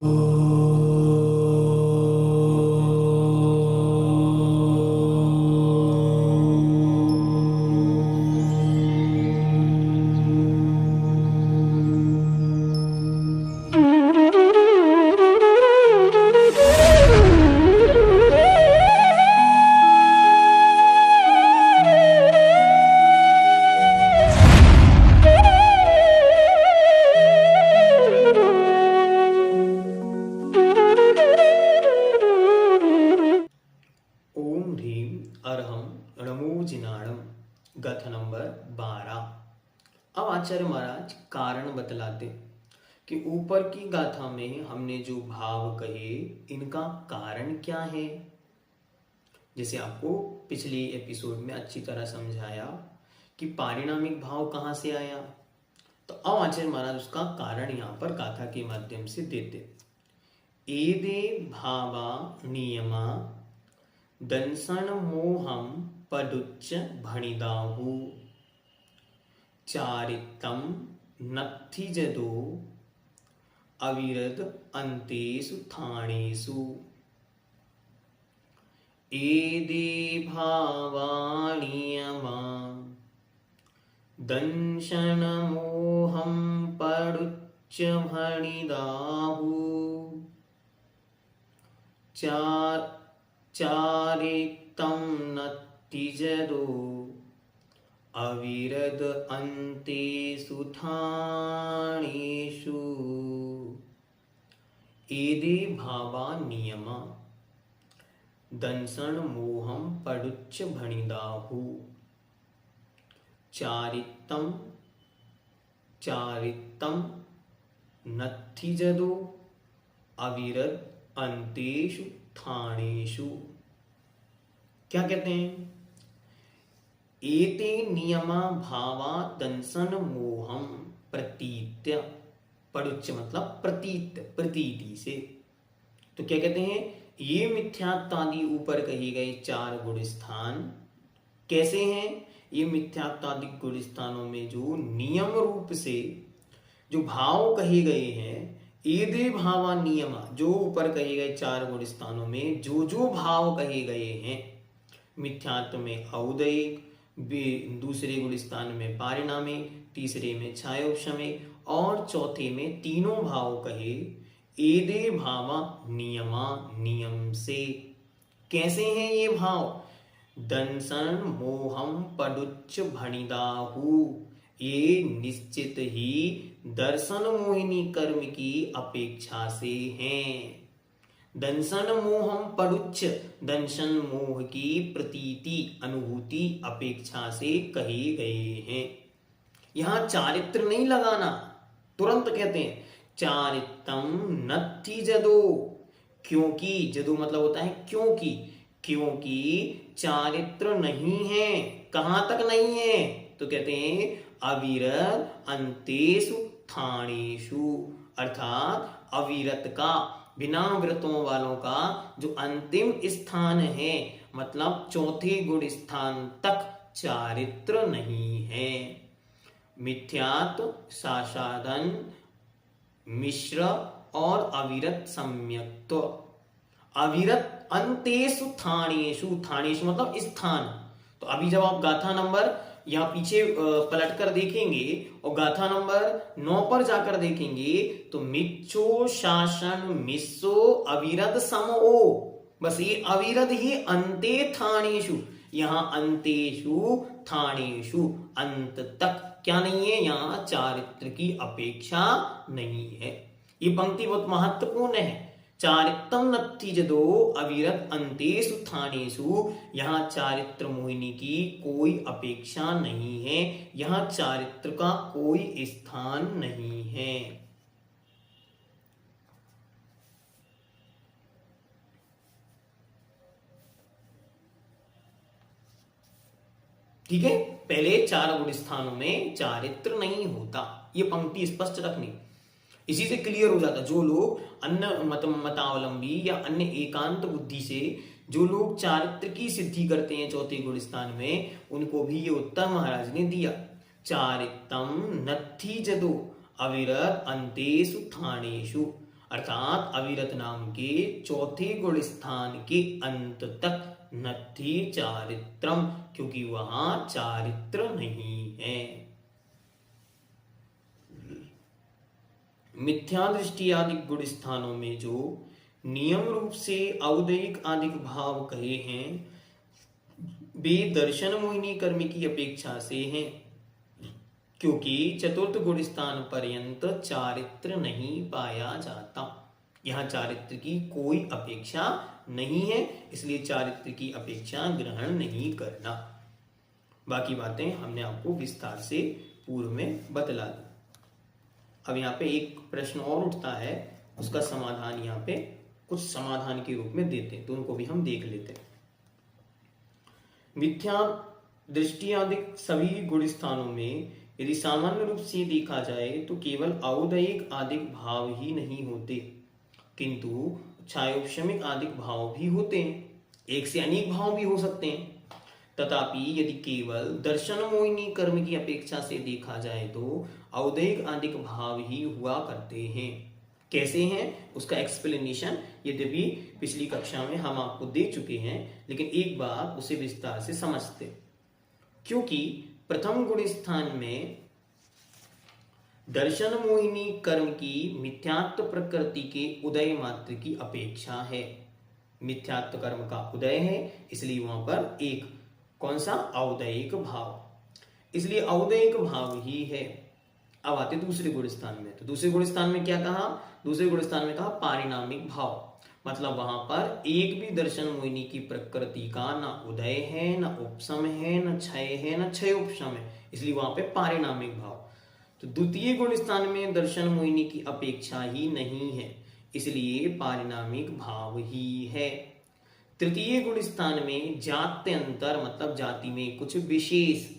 ओम ह्रीम अरहम णमोजिनाणम गथ नंबर 12। अब आचार्य महाराज कारण बतलाते कि ऊपर की गाथा में हमने जो भाव कहे इनका कारण क्या है। जैसे आपको पिछले एपिसोड में अच्छी तरह समझाया कि पारिणामिक भाव कहाँ से आया, तो अब आचार्य महाराज उसका कारण यहाँ पर गाथा के माध्यम से देते। एदे भावा नियमा दंसन मोहम पदुच्च भणिदाहु चारितम नत्थिजदो अविरद अंतेषु थाणेषु एदे भावा नियमा दंशन मोहम पदुच्च भणिदाहु चारितं नत्थिजदो अविरद अन्तेषु थाणेषु एदे भावा नियमा दंसन मोहम पडुच्च भणिदाहु चारितं नत्थिजदो अविरद अंतेषु थाणेषु। क्या कहते हैं? एते नियमा भावा दंसन मोहम प्रतीत्य, पडुच्च मतलब प्रतीत, प्रतीति से। तो क्या कहते हैं? ये मिथ्यात्वादि ऊपर कहे गए चार गुण स्थान कैसे हैं? ये मिथ्यात्वादि गुण स्थानों में जो नियम रूप से जो भाव कहे गए हैं, एदे भावा नियमा, जो ऊपर कहे गए चार गुण स्थानों में जो जो भाव कहे गए हैं, मिथ्यात्व में औदयिक, दूसरे गुण स्थान में पारिणामिक, तीसरे में छायोपशमे और चौथे में तीनों भाव कहे, एदे भावा नियमा, नियम से। कैसे हैं ये भाव? दंसन मोहम पडुच्च भणिदाहु, ये निश्चित ही दर्शन मोहिनी कर्म की अपेक्षा से हैं। दंसन मोहम पडुच्च, दंशन मोह की प्रतीति अनुभूति अपेक्षा से कहे गए हैं। यहां चारित्र नहीं लगाना, तुरंत कहते हैं चारितम नत्थिजदो, क्योंकि जदो मतलब होता है क्योंकि, क्योंकि चारित्र नहीं है। कहां तक नहीं है? तो कहते हैं अविरत अंतेषु थाणेषु, अर्थात अविरत का, बिना व्रतों वालों का जो अंतिम स्थान है, मतलब चौथे गुण स्थान तक चारित्र नहीं है। मिथ्यात्व, सासादन, मिश्र और अविरत सम्यक्त्व। अविरत अंतेषु थाणेषु, थाणेषु मतलब स्थान। तो अभी जब आप गाथा नंबर यहाँ पीछे पलट कर देखेंगे और गाथा नंबर 9 पर जाकर देखेंगे तो मिच्छो शासन मिस्सो अविरद समो, बस ये अविरद ही अंते थाणेषु, यहाँ अंतेषु थाणेषु, अंत तक क्या नहीं है? यहाँ चारित्र की अपेक्षा नहीं है। ये पंक्ति बहुत महत्वपूर्ण है। चारित्रम नत्थिजदो अविरत अंतेषु थाणेषु, यहाँ चारित्र मोहिनी की कोई अपेक्षा नहीं है, यहाँ चारित्र का कोई स्थान नहीं है। ठीक है, पहले चार गुण स्थानों में चारित्र नहीं होता, ये पंक्ति स्पष्ट रखनी। इसी से क्लियर हो जाता। जो लोग अन्य मतावलंबी या अन्य एकांत बुद्धि से जो लोग चारित्र की सिद्धि करते हैं चौथे गुण स्थान में, उनको भी ये उत्तर महाराज ने दिया। चारितम नत्थिजदो अविरत अंतेषु थाणेषु, अर्थात अविरत नाम के चौथे गुण स्थान के अंत तक नत्थि चारित्रम, क्योंकि वहां चारित्र नहीं है। मिथ्या दृष्टि आदि गुण स्थानों में जो नियम रूप से औदयिक आदिक भाव कहे हैं वे दर्शन मोहिनी कर्म की अपेक्षा से हैं, क्योंकि चतुर्थ गुण स्थान पर्यंत चारित्र नहीं पाया जाता। यहां चारित्र की कोई अपेक्षा नहीं है, इसलिए चारित्र की अपेक्षा ग्रहण नहीं करना। बाकी बातें हमने आपको विस्तार से पूर्व में बतला दी। अब यहाँ पे एक प्रश्न और उठता है, उसका समाधान यहाँ पे कुछ समाधान के रूप में देते हैं, तो उनको भी हम देख लेते हैं। मिथ्या दृष्टि आदि सभी गुण स्थानों में यदि सामान्य रूप से देखा जाए तो केवल औदयिक आदिक भाव ही नहीं होते, किंतु छायोपशमिक आदिक भाव भी होते हैं। एक से अनेक भाव भी हो सकते हैं। तथापि यदि केवल दर्शन मोहिनी कर्म की अपेक्षा से देखा जाए तो औदयिक आदिक भाव ही हुआ करते हैं। कैसे हैं उसका एक्सप्लेनेशन यद्यपि पिछली कक्षा में हम आपको दे चुके हैं, लेकिन एक बार उसे विस्तार से समझते। क्योंकि प्रथम गुण स्थान में दर्शन मोहिनी कर्म की मिथ्यात्व प्रकृति के उदय मात्र की अपेक्षा है। मिथ्यात्व कर्म का उदय है, इसलिए वहां पर एक कौन सा औदयिक भाव, इसलिए औदयिक भाव ही है। अब आते दूसरे गुण स्थान में, तो दूसरे गुण स्थान में क्या कहा? दूसरे गुण स्थान में कहा पारिणामिक भाव, मतलब वहां पर एक भी दर्शन मोहिनी की प्रकृति का ना उदय है, ना उपशम है, ना क्षय है, ना क्षय उपशम है, इसलिए वहां पे पारिणामिक भाव। तो द्वितीय गुण स्थान में दर्शन मोहिनी की अपेक्षा ही नहीं है, इसलिए पारिणामिक भाव ही है। तृतीय गुण स्थान में जात्य अंतर, मतलब जाति में कुछ विशेष,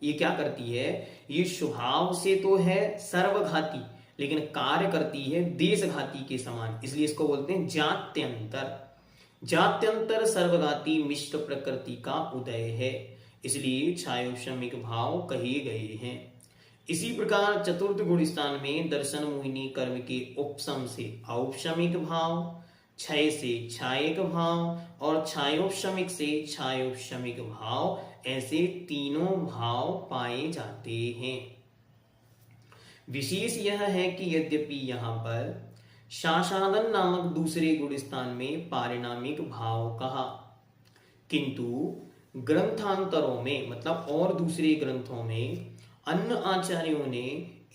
ये क्या करती है? ये स्वभाव से तो है सर्वघाती, लेकिन कार्य करती है देशघाती के समान, इसलिए इसको बोलते हैं जात्यंतर। जात्यंतर सर्वघाती मिश्र प्रकृति का उदय है, इसलिए छायोपशमिक भाव कहे गए हैं। इसी प्रकार चतुर्थ गुण स्थान में दर्शन मोहिनी कर्म के उपशम से औपशमिक भाव, क्षय से क्षायक भाव और छायोपशमिक से छायोपशमिक भाव, ऐसे तीनों भाव पाए जाते हैं। विशेष यह है कि यद्यपि यहां पर शासादन नामक दूसरे गुण स्थान में पारिणामिक भाव कहा, किंतु ग्रंथांतरों में, मतलब और दूसरे ग्रंथों में अन्य आचार्यों ने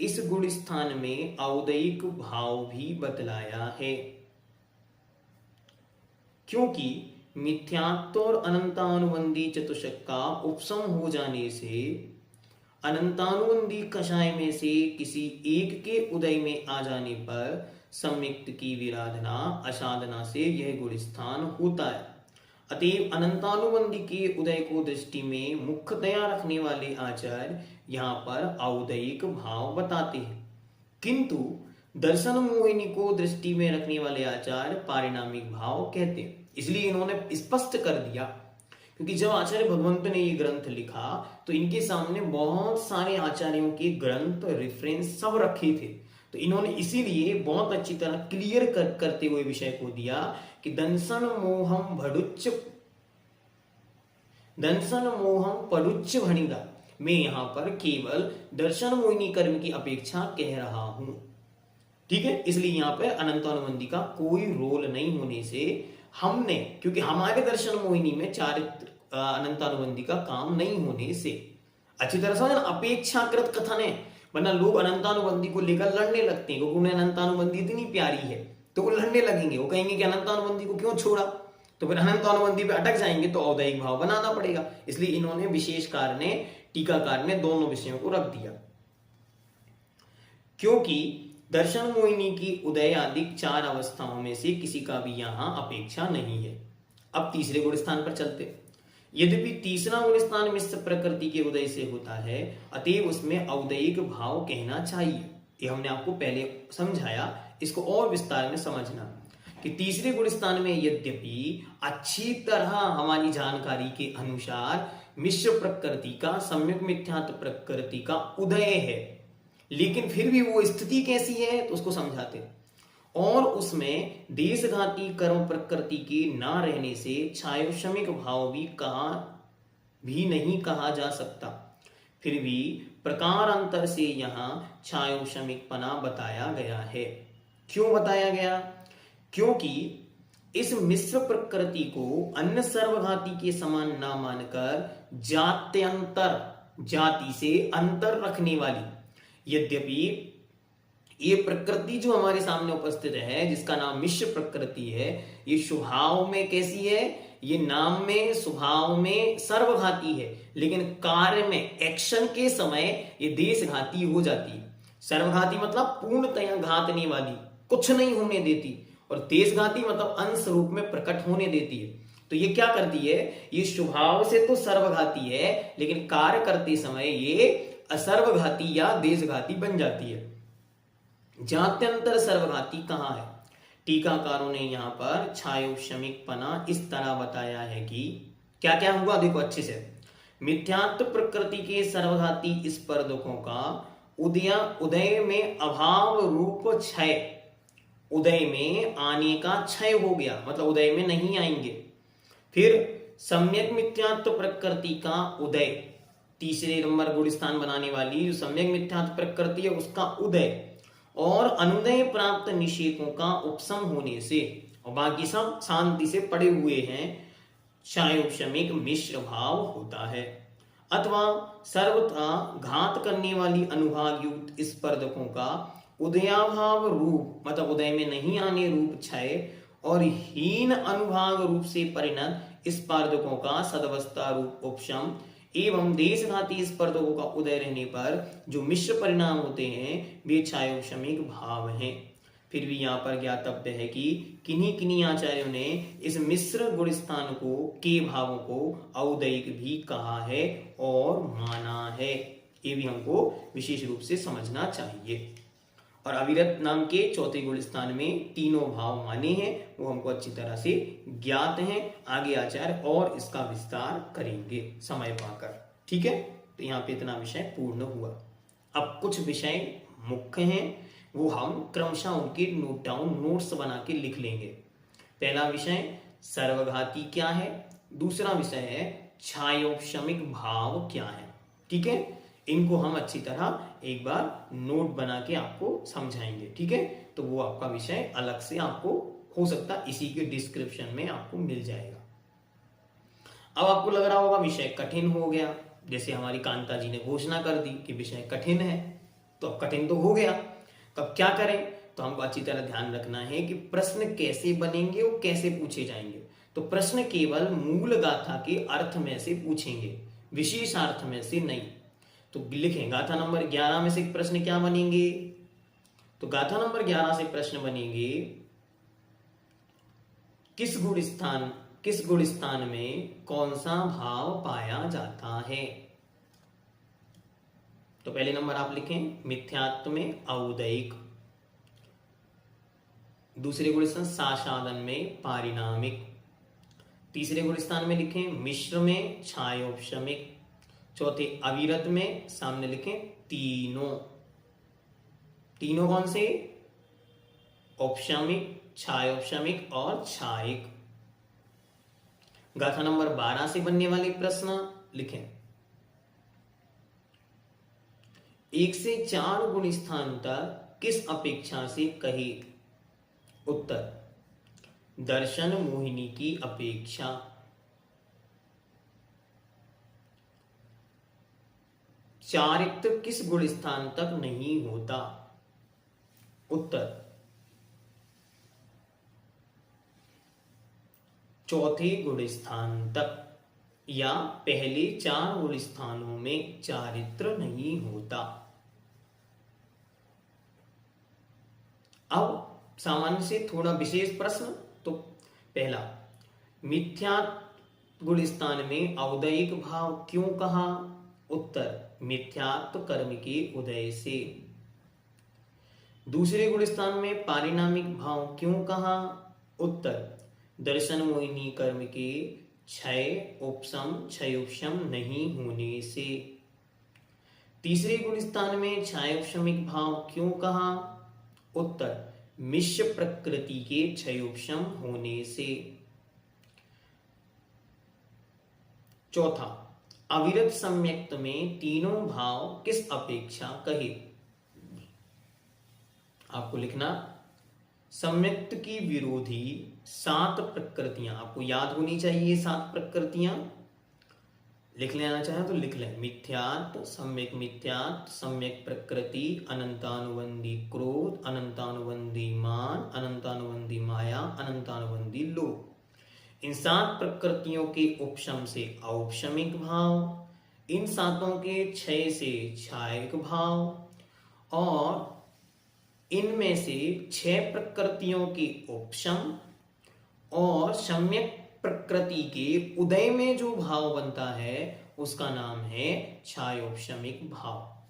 इस गुण स्थान में औदयिक भाव भी बतलाया है। क्योंकि मिथ्यात्व और अनंतानुबंधी चतुष्क का उपशम हो जाने से अनंतानुबंधी कषाय में से किसी एक के उदय में आ जाने पर सम्यक्त की विराधना असाधना से यह गुण स्थान होता है। अतएव अनंतानुबंधी के उदय को दृष्टि में मुख्यतया रखने वाले आचार्य यहाँ पर औदयिक भाव बताते हैं, किंतु दर्शन मोहिनी को दृष्टि में रखने वाले आचार्य पारिणामिक भाव कहते हैं। इसलिए इन्होंने स्पष्ट कर दिया, क्योंकि जब आचार्य भगवंत ने ये ग्रंथ लिखा तो इनके सामने बहुत सारे आचार्यों के ग्रंथ रेफरेंस सब रखे थे, तो इन्होंने इसीलिए बहुत अच्छी तरह क्लियर करते हुए विषय को दिया कि दंसन मोहम पडुच्च भणिगा, मैं यहां पर केवल दर्शन मोहिनी कर्म की अपेक्षा कह रहा हूं। ठीक है, इसलिए यहां पर अनंतानुबंधी का कोई रोल नहीं होने से हमने, क्योंकि हमारे दर्शन मोहिनी में चारित्र अनंतानुबंधी का काम नहीं होने से, अच्छी तरह समझना, अपेक्षाकृत कथन है, वरना लोग अनंतानुबंधी को लेकर लड़ने लगते हैं, क्योंकि उन्हें अनंतानुबंधी इतनी प्यारी है तो वो लड़ने लगेंगे, वो कहेंगे कि अनंतानुबंधी को क्यों छोड़ा, तो फिर अनंतानुबंधी पे अटक जाएंगे, तो औदयिक भाव बनाना पड़ेगा। इसलिए इन्होंने विशेषकार ने, टीकाकार ने दोनों विषयों को रख दिया। क्योंकि दर्शन मोहिनी की उदय आदि चार अवस्थाओं में से किसी का भी यहां अपेक्षा नहीं है। अब तीसरे गुण स्थान पर चलते। यद्यपि तीसरा गुण स्थान मिश्र प्रकृति के उदय से होता है, अतएव उसमें औदयिक भाव कहना चाहिए। ये हमने आपको पहले समझाया, इसको और विस्तार में समझना कि तीसरे गुण स्थान में यद्यपि अच्छी तरह हमारी जानकारी के अनुसार मिश्र प्रकृति का, सम्यक मिथ्यात्व प्रकृति का उदय है, लेकिन फिर भी वो स्थिति कैसी है तो उसको समझाते। और उसमें देशघाती कर्म प्रकृति के ना रहने से छायोशमिक भाव भी नहीं कहा जा सकता। फिर भी प्रकार अंतर से यहाँ छायोशमिकपना बताया गया है। क्यों बताया गया? क्योंकि इस मिश्र प्रकृति को अन्य सर्वघाती के समान ना मानकर जात्यंतर, जाति से अंतर रखने वाली, यद्यपि ये प्रकृति जो हमारे सामने उपस्थित है जिसका नाम मिश्र प्रकृति है, ये स्वभाव में कैसी है? ये नाम में स्वभाव में सर्वघाती है, लेकिन कार्य में एक्शन के समय ये देशघाती हो जाती है। सर्वघाती मतलब पूर्णतया घातने वाली, कुछ नहीं होने देती, और देशघाती मतलब अंश रूप में प्रकट होने देती है। तो ये क्या करती है? ये स्वभाव से तो सर्वघाती है, लेकिन कार्य करते समय ये असर्वघाती या देशघाती बन जाती है। जात्यंतर सर्वघाती कहाँ है? टीकाकारों ने यहाँ पर छायोशमिकपना इस तरह बताया है कि क्या क्या हुआ, देखो अच्छे से। मिथ्यात्व प्रकृति के सर्वघाती स्पर्धकों का उदय में अभाव रूप क्षय, उदय में आने का क्षय हो गया, मतलब उदय में नहीं आएंगे। फिर सम्यक मिथ्यात्व प्रकृति का उदय, तीसरे नंबर गुण स्थान बनाने वाली जो सम्यक मिथ्यात्व प्रकृति है उसका उदय, और अनुदय प्राप्त निषेधों का उपशम होने से, और बाकी सब शांति से पड़े हुए हैं, छायोशमिक मिश्र भाव होता है। अथवा सर्वथा घात करने वाली अनुभाग युक्त स्पर्धकों का उदयाभाव रूप, मतलब उदय में नहीं आने रूप क्षय, और हीन अनुभाग रूप से परिणत स्पर्धकों का सदवस्था रूप उपशम, एवं देशघाती स्पर्धकों का उदय रहने पर जो मिश्र परिणाम होते हैं वे छायोशमिक भाव हैं। फिर भी यहाँ पर ज्ञातव्य है कि किन्हीं आचार्यों ने इस मिश्र गुण स्थान को के भावों को औदयिक भी कहा है और माना है। ये भी हमको विशेष रूप से समझना चाहिए। और अविरत नाम के चौथे गुण स्थान में तीनों भाव माने हैं, वो हमको अच्छी तरह से ज्ञात हैं। आगे आचार्य और इसका विस्तार करेंगे समय पाकर। ठीक है, तो यहाँ पे इतना विषय पूर्ण हुआ। अब कुछ विषय मुख्य हैं, वो हम क्रमशः उनके नोट डाउन नोट्स बना के लिख लेंगे। पहला विषय सर्वघाती क्या है, दूसरा विषय है छायोशमिक भाव क्या है। ठीक है, इनको हम अच्छी तरह एक बार नोट बना के आपको समझाएंगे। ठीक है, तो वो आपका विषय अलग से आपको हो सकता है इसी के डिस्क्रिप्शन में आपको मिल जाएगा। अब आपको लग रहा होगा विषय कठिन हो गया, जैसे हमारी कांता जी ने घोषणा कर दी कि विषय कठिन है, तो अब कठिन तो हो गया, तो अब क्या करें? तो हमको अच्छी तरह ध्यान रखना है कि प्रश्न कैसे बनेंगे और कैसे पूछे जाएंगे। तो प्रश्न केवल मूल गाथा के अर्थ में से पूछेंगे, विशेष अर्थ में से नहीं। तो लिखें गाथा नंबर 11 में से प्रश्न क्या बनेंगे? तो गाथा नंबर 11 से प्रश्न बनेंगे किस गुण स्थान में कौन सा भाव पाया जाता है। तो पहले नंबर आप लिखें मिथ्यात्व में औदयिक, दूसरे गुण स्थान साशादन में पारिणामिक, तीसरे गुण स्थान में लिखें मिश्र में छायोपशमिक, चौथे अविरत में सामने लिखें तीनों कौन से? औपशमिक, छायोपशमिक और छायिक। गाथा नंबर 12 से बनने वाले प्रश्न लिखें 1 से 4 गुण स्थान तक किस अपेक्षा से कहे? उत्तर दर्शन मोहिनी की अपेक्षा। चारित्र किस गुण स्थान तक नहीं होता? उत्तर चौथे गुण स्थान तक, या पहले 4 गुण स्थानों में चारित्र नहीं होता। अब सामान्य से थोड़ा विशेष प्रश्न। तो पहला, मिथ्या गुण स्थान में औदयिक भाव क्यों कहा? उत्तर मिथ्यात्व कर्म के उदय से। दूसरे गुण स्थान में पारिणामिक भाव क्यों कहा? उत्तर दर्शन मोहिनी कर्म के क्षयोपशम नहीं होने से। तीसरे गुण स्थान में छायोपशमिक भाव क्यों कहा? उत्तर मिश्र प्रकृति के क्षयोपशम होने से। चौथा, अविरत सम्यक्त में तीनों भाव किस अपेक्षा कहे? आपको लिखना, सम्यक्त की विरोधी 7 प्रकृतियां आपको याद होनी चाहिए। 7 प्रकृतियां लिख लेना चाहे तो लिख लें। मिथ्यात्व, सम्यक मिथ्यात्व, सम्यक प्रकृति, अनंतानुबंधी क्रोध, अनंतानुबंधी मान, अनंतानुबंधी माया, अनंतानुबंधी लोभ। इन 7 प्रकृतियों के उपशम से औपशमिक भाव, इन 7 के क्षय से क्षायक भाव और इनमें से 6 प्रकृतियों के उपशम और सम्यक प्रकृति के उदय में जो भाव बनता है उसका नाम है क्षायोपशमिक भाव।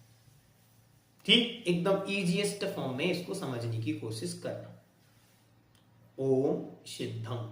ठीक, एकदम इजीएस्ट फॉर्म में इसको समझने की कोशिश करना। ओम सिद्धम।